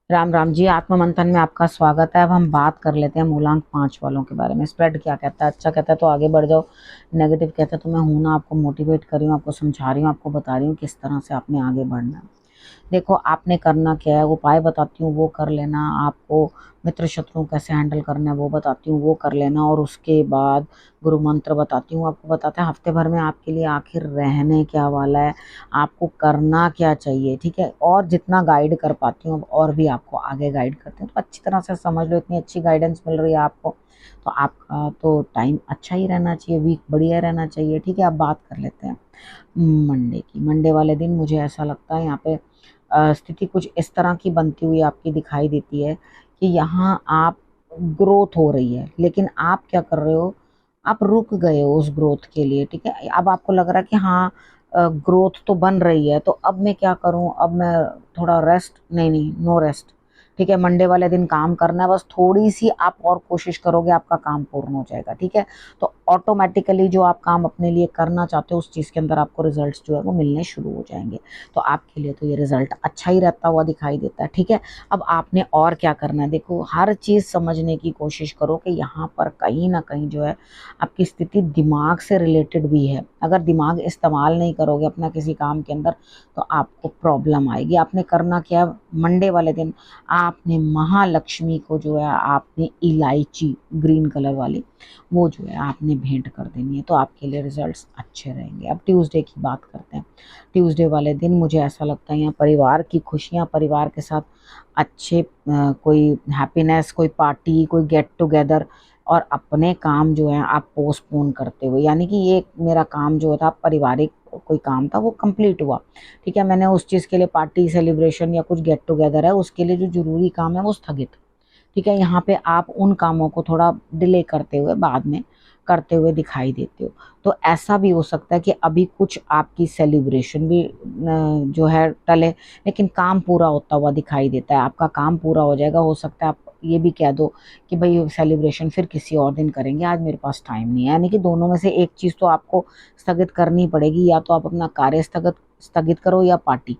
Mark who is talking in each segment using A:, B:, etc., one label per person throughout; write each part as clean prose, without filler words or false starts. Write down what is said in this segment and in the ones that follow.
A: राम राम जी। आत्म मंथन में आपका स्वागत है। अब हम बात कर लेते हैं मूलांक 5 वालों के बारे में। स्प्रेड क्या कहता है? अच्छा कहता है तो आगे बढ़ जाओ, नेगेटिव कहता है तो मैं हूं ना, आपको मोटिवेट कर रही हूँ, आपको समझा रही हूँ, आपको बता रही हूँ किस तरह से आपने आगे बढ़ना है। देखो आपने करना क्या है, उपाय बताती हूँ वो कर लेना। आपको मित्र शत्रुओं कैसे हैंडल करना है वो बताती हूँ, वो कर लेना। और उसके बाद गुरु मंत्र बताती हूँ, आपको बताते हैं हफ्ते भर में आपके लिए आखिर रहने क्या वाला है, आपको करना क्या चाहिए। ठीक है, और जितना गाइड कर पाती हूँ और भी आपको आगे गाइड करती हूँ, तो अच्छी तरह से समझ लो। इतनी अच्छी गाइडेंस मिल रही है आपको, तो आपका तो टाइम अच्छा ही रहना चाहिए, वीक बढ़िया रहना चाहिए। ठीक है, अब बात कर लेते हैं मंडे की। मंडे वाले दिन मुझे ऐसा लगता है यहाँ पे स्थिति कुछ इस तरह की बनती हुई आपकी दिखाई देती है कि यहाँ आप ग्रोथ हो रही है, लेकिन आप क्या कर रहे हो, आप रुक गए हो उस ग्रोथ के लिए। ठीक है, अब आपको लग रहा है कि हाँ ग्रोथ तो बन रही है, तो अब मैं क्या करूं, अब मैं थोड़ा रेस्ट, नहीं नहीं, नो रेस्ट। ठीक है, मंडे वाले दिन काम करना है, बस थोड़ी सी आप और कोशिश करोगे आपका काम पूर्ण हो जाएगा। ठीक है, तो ऑटोमेटिकली जो आप काम अपने लिए करना चाहते हो उस चीज़ के अंदर आपको रिजल्ट्स जो है वो मिलने शुरू हो जाएंगे। तो आपके लिए तो ये रिजल्ट अच्छा ही रहता हुआ दिखाई देता है। ठीक है, अब आपने और क्या करना है, देखो हर चीज़ समझने की कोशिश करो कि यहाँ पर कहीं ना कहीं जो है आपकी स्थिति दिमाग से रिलेटेड भी है। अगर दिमाग इस्तेमाल नहीं करोगे अपना किसी काम के अंदर तो आपको प्रॉब्लम आएगी। आपने करना क्या, मंडे वाले दिन आपने महालक्ष्मी को जो है आपने इलायची ग्रीन कलर वाली वो जो है आपने भेंट कर देनी है, तो आपके लिए रिजल्ट्स अच्छे रहेंगे। अब ट्यूसडे की बात करते हैं। ट्यूसडे वाले दिन मुझे ऐसा लगता है यहाँ परिवार की खुशियाँ, परिवार के साथ अच्छे कोई हैप्पीनेस, कोई पार्टी, कोई गेट टुगेदर, और अपने काम जो है आप पोस्टपोन करते हुए, यानी कि ये मेरा काम जो था पारिवारिक कोई काम था वो कंप्लीट हुआ। ठीक है, मैंने उस चीज़ के लिए पार्टी सेलिब्रेशन या कुछ गेट टुगेदर है उसके लिए जो जरूरी काम है वो स्थगित। ठीक है, यहाँ पे आप उन कामों को थोड़ा डिले करते हुए बाद में करते हुए दिखाई देते हो। तो ऐसा भी हो सकता है कि अभी कुछ आपकी सेलिब्रेशन भी जो है टले, लेकिन काम पूरा होता हुआ दिखाई देता है। आपका काम पूरा हो जाएगा। हो सकता है आप ये भी कह दो कि भाई सेलिब्रेशन फिर किसी और दिन करेंगे, आज मेरे पास टाइम नहीं है। यानी कि दोनों में से एक चीज़ तो आपको स्थगित करनी पड़ेगी, या तो आप अपना कार्य स्थगित स्थगित करो या पार्टी।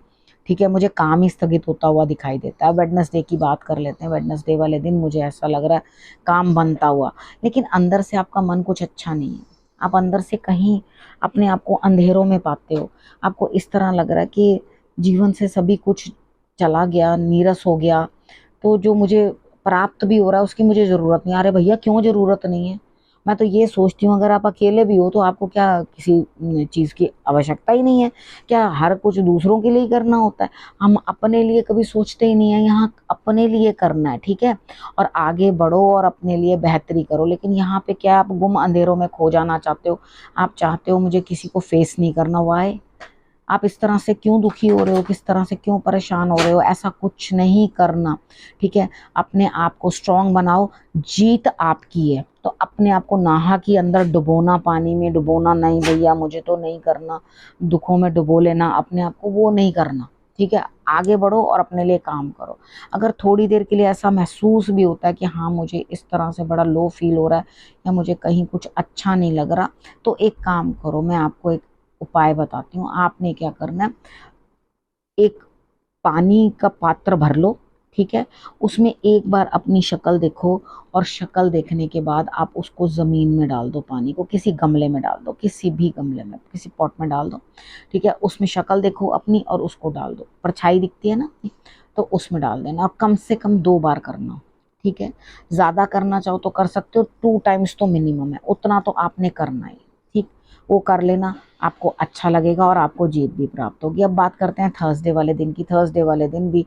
A: ठीक है, मुझे काम ही स्थगित होता हुआ दिखाई देता है। वेडनेसडे की बात कर लेते हैं। वेडनेसडे वाले दिन मुझे ऐसा लग रहा है काम बनता हुआ, लेकिन अंदर से आपका मन कुछ अच्छा नहीं है। आप अंदर से कहीं अपने आप को अंधेरों में पाते हो। आपको इस तरह लग रहा है कि जीवन से सभी कुछ चला गया, नीरस हो गया, तो जो मुझे प्राप्त भी हो रहा है उसकी मुझे ज़रूरत नहीं। अरे भैया क्यों ज़रूरत नहीं है? मैं तो ये सोचती हूँ अगर आप अकेले भी हो तो आपको क्या किसी चीज़ की आवश्यकता ही नहीं है? क्या हर कुछ दूसरों के लिए ही करना होता है? हम अपने लिए कभी सोचते ही नहीं है। यहाँ अपने लिए करना है। ठीक है, और आगे बढ़ो और अपने लिए बेहतरी करो। लेकिन यहाँ पे क्या, आप गुम अंधेरों में खो जाना चाहते हो। आप चाहते हो मुझे किसी को फेस नहीं करना। वाई? आप इस तरह से क्यों दुखी हो रहे हो, किस तरह से क्यों परेशान हो रहे हो? ऐसा कुछ नहीं करना। ठीक है, अपने आप को स्ट्रांग बनाओ। जीत आपकी है, तो अपने आप को नाहक ही अंदर डुबोना, पानी में डुबोना नहीं भैया, मुझे तो नहीं करना, दुखों में डुबो लेना अपने आप को, वो नहीं करना। ठीक है, आगे बढ़ो और अपने लिए काम करो। अगर थोड़ी देर के लिए ऐसा महसूस भी होता है कि हाँ मुझे इस तरह से बड़ा लो फील हो रहा है या मुझे कहीं कुछ अच्छा नहीं लग रहा, तो एक काम करो, मैं आपको एक उपाय बताती हूँ। आपने क्या करना है, एक पानी का पात्र भर लो। ठीक है, उसमें एक बार अपनी शक्ल देखो, और शक्ल देखने के बाद आप उसको ज़मीन में डाल दो, पानी को किसी गमले में डाल दो, किसी भी गमले में, किसी पॉट में डाल दो। ठीक है, उसमें शक्ल देखो अपनी और उसको डाल दो। परछाई दिखती है ना, तो उसमें डाल देना, और कम से कम 2 बार करना। ठीक है, ज़्यादा करना चाहो तो कर सकते हो, 2 टाइम्स तो मिनिमम है, उतना तो आपने करना ही। ठीक, वो कर लेना, आपको अच्छा लगेगा और आपको जीत भी प्राप्त होगी। अब बात करते हैं थर्सडे वाले दिन की। थर्सडे वाले दिन भी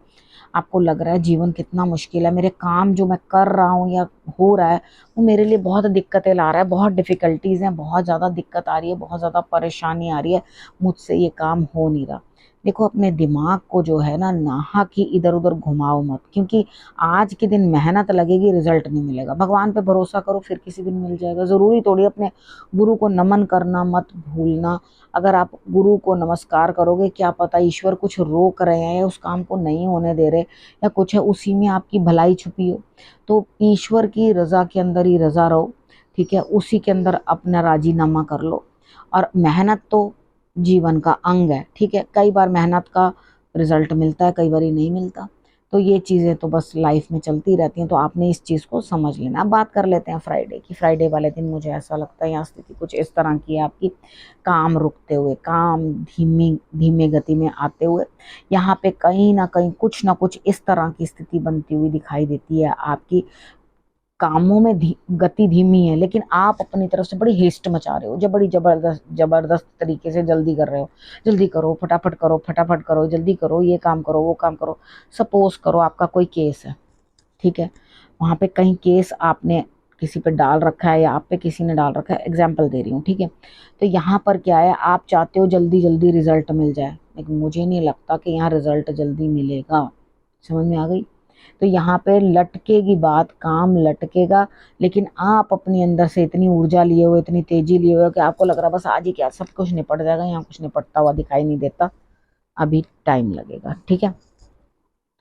A: आपको लग रहा है जीवन कितना मुश्किल है, मेरे काम जो मैं कर रहा हूँ या हो रहा है वो मेरे लिए बहुत दिक्कतें ला रहा है, बहुत डिफ़िकल्टीज़ हैं, बहुत ज़्यादा दिक्कत आ रही है, बहुत ज़्यादा परेशानी आ रही है, मुझसे ये काम हो नहीं रहा। देखो अपने दिमाग को जो है ना नाहक ही इधर उधर घुमाओ मत, क्योंकि आज के दिन मेहनत लगेगी, रिजल्ट नहीं मिलेगा। भगवान पे भरोसा करो, फिर किसी दिन मिल जाएगा। ज़रूरी थोड़ी अपने गुरु को नमन करना मत भूलना। अगर आप गुरु को नमस्कार करोगे, क्या पता ईश्वर कुछ रोक रहे हैं या उस काम को नहीं होने दे रहे, या कुछ है उसी में आपकी भलाई छुपी हो, तो ईश्वर की रज़ा के अंदर ही रज़ा रहो। ठीक है, उसी के अंदर अपना राजीनामा कर लो। और मेहनत तो जीवन का अंग है। ठीक है, कई बार मेहनत का रिजल्ट मिलता है, कई बार नहीं मिलता। तो ये चीज़ें तो बस लाइफ में चलती रहती हैं, तो आपने इस चीज़ को समझ लेना। अब बात कर लेते हैं फ्राइडे की। फ्राइडे वाले दिन मुझे ऐसा लगता है यहाँ स्थिति कुछ इस तरह की है आपकी, काम रुकते हुए, काम धीमी धीमे गति में आते हुए, यहाँ पे कहीं ना कुछ इस तरह की स्थिति बनती हुई दिखाई देती है आपकी। कामों में गति धीमी है, लेकिन आप अपनी तरफ से बड़ी हेस्ट मचा रहे हो, जब बड़ी जबरदस्त जबरदस्त तरीके से जल्दी कर रहे हो। जल्दी करो, फटाफट करो, फटाफट करो, जल्दी करो, ये काम करो, वो काम करो। सपोज करो आपका कोई केस है, ठीक है, वहां पे कहीं केस आपने किसी पे डाल रखा है या आप पे किसी ने डाल रखा है, एग्जाम्पल दे रही हूँ, ठीक है। तो यहाँ पर क्या है, आप चाहते हो जल्दी जल्दी रिजल्ट मिल जाए, लेकिन मुझे नहीं लगता कि यहाँ रिजल्ट जल्दी मिलेगा। समझ में आ गई? तो यहाँ पे लटकेगी बात, काम लटकेगा, लेकिन आप अपनी अंदर से इतनी ऊर्जा लिए हुए, इतनी तेजी लिए हुए कि आपको लग रहा है बस आज ही क्या सब कुछ निपट जाएगा, यहाँ कुछ निपटता हुआ दिखाई नहीं देता, अभी टाइम लगेगा, ठीक है।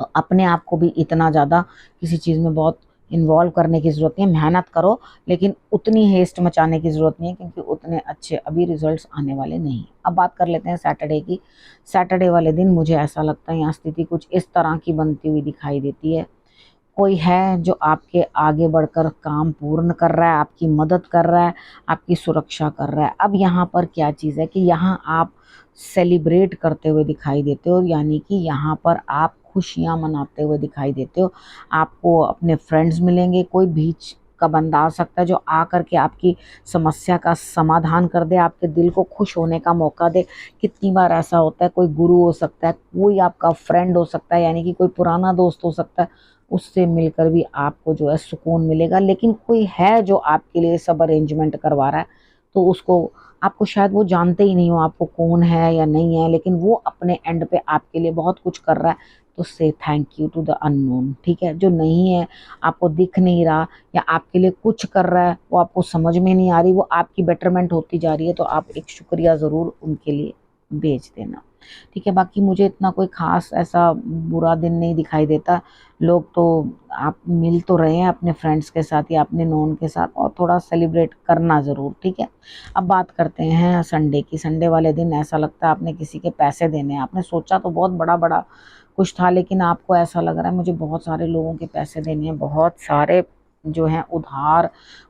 A: तो अपने आप को भी इतना ज़्यादा किसी चीज़ में बहुत इन्वॉल्व करने की ज़रूरत नहीं है। मेहनत करो, लेकिन उतनी हेस्ट मचाने की ज़रूरत नहीं है, क्योंकि उतने अच्छे अभी रिजल्ट्स आने वाले नहीं हैं। अब बात कर लेते हैं सैटरडे की। सैटरडे वाले दिन मुझे ऐसा लगता है यहाँ स्थिति कुछ इस तरह की बनती हुई दिखाई देती है। कोई है जो आपके आगे बढ़कर काम पूर्ण कर रहा है, आपकी मदद कर रहा है, आपकी सुरक्षा कर रहा है। अब यहाँ पर क्या चीज़ है कि यहाँ आप सेलिब्रेट करते हुए दिखाई देते हो, यानी कि यहाँ पर आप खुशियाँ मनाते हुए दिखाई देते हो। आपको अपने फ्रेंड्स मिलेंगे, कोई बीच का बंदा आ सकता है जो आ करके आपकी समस्या का समाधान कर दे, आपके दिल को खुश होने का मौका दे। कितनी बार ऐसा होता है, कोई गुरु हो सकता है, कोई आपका फ्रेंड हो सकता है, यानी कि कोई पुराना दोस्त हो सकता है, उससे मिलकर भी आपको जो है सुकून मिलेगा। लेकिन कोई है जो आपके लिए सब अरेंजमेंट करवा रहा है, तो उसको आपको शायद वो जानते ही नहीं हो आपको कौन है या नहीं है, लेकिन वो अपने एंड पे आपके लिए बहुत कुछ कर रहा है। तो say thank you to the unknown, ठीक है। जो नहीं है, आपको दिख नहीं रहा, या आपके लिए कुछ कर रहा है, वो आपको समझ में नहीं आ रही, वो आपकी बेटरमेंट होती जा रही है, तो आप एक शुक्रिया ज़रूर उनके लिए भेज देना, ठीक है। बाकी मुझे इतना कोई ख़ास ऐसा बुरा दिन नहीं दिखाई देता। लोग तो आप मिल तो रहे हैं अपने फ्रेंड्स के साथ या अपने नोन के साथ, और थोड़ा सेलिब्रेट करना ज़रूर, ठीक है। अब बात करते हैं संडे की। संडे वाले दिन ऐसा लगता है आपने किसी के पैसे देने हैं। आपने सोचा तो बहुत बड़ा बड़ा कुछ था, लेकिन आपको ऐसा लग रहा है मुझे बहुत सारे लोगों के पैसे देने हैं, बहुत सारे जो हैं उधार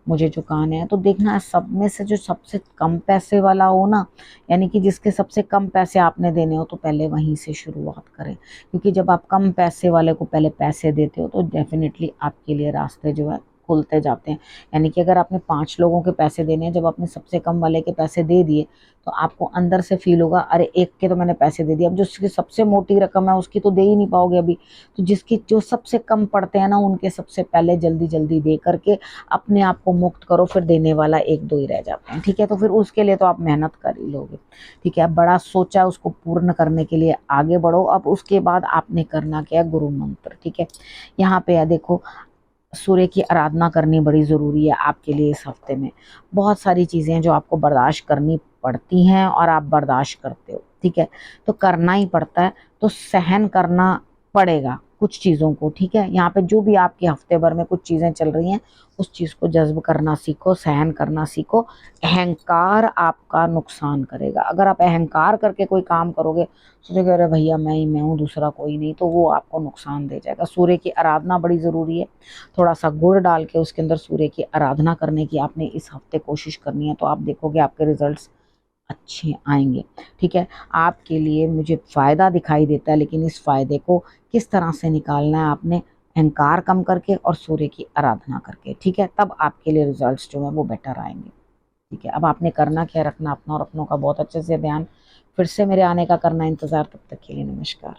A: मुझे चुकाने हैं। तो देखना, सब में से जो सबसे कम पैसे वाला हो ना, यानी कि जिसके सबसे कम पैसे आपने देने हो, तो पहले वहीं से शुरुआत करें। क्योंकि जब आप कम पैसे वाले को पहले पैसे देते हो, तो डेफिनेटली आपके लिए रास्ते जो है खुलते जाते हैं। यानी कि अगर आपने 5 लोगों के पैसे देने हैं, जब आपने सबसे कम वाले के पैसे दे दिए, तो आपको अंदर से फील होगा अरे एक के तो मैंने पैसे दे दिए, अब जो उसकी सबसे मोटी रकम है उसकी तो दे ही नहीं पाओगे अभी। तो जिसकी जो सबसे कम पड़ते हैं ना, उनके सबसे पहले जल्दी जल्दी दे करके अपने आप को मुक्त करो, फिर देने वाला एक दो ही रह जाते हैं, ठीक है। तो फिर उसके लिए तो आप मेहनत कर ही लोगे, ठीक है। अब बड़ा सोचा, उसको पूर्ण करने के लिए आगे बढ़ो। अब उसके बाद आपने करना क्या है, गुरु मंत्र, ठीक है। यहाँ पे है देखो, सूर्य की आराधना करनी बड़ी ज़रूरी है आपके लिए इस हफ्ते में। बहुत सारी चीज़ें हैं जो आपको बर्दाश्त करनी पड़ती हैं और आप बर्दाश्त करते हो, ठीक है। तो करना ही पड़ता है, तो सहन करना पड़ेगा कुछ चीज़ों को, ठीक है। यहाँ पे जो भी आपके हफ्ते भर में कुछ चीज़ें चल रही हैं, उस चीज़ को जज्ब करना सीखो, सहन करना सीखो। अहंकार आपका नुकसान करेगा। अगर आप अहंकार करके कोई काम करोगे, सोचोगे अरे भैया मैं ही मैं हूँ, दूसरा कोई नहीं, तो वो आपको नुकसान दे जाएगा। सूर्य की आराधना बड़ी ज़रूरी है। थोड़ा सा गुड़ डाल के उसके अंदर सूर्य की आराधना करने की आपने इस हफ्ते कोशिश करनी है, तो आप देखोगे आपके रिजल्ट्स अच्छे आएंगे, ठीक है। आपके लिए मुझे फ़ायदा दिखाई देता है, लेकिन इस फ़ायदे को किस तरह से निकालना है, आपने अहंकार कम करके और सूर्य की आराधना करके, ठीक है। तब आपके लिए रिजल्ट्स जो है वो बेटर आएंगे, ठीक है। अब आपने करना क्या, रखना अपना और अपनों का बहुत अच्छे से ध्यान। फिर से मेरे आने का करना इंतज़ार। तब तक के लिए नमस्कार।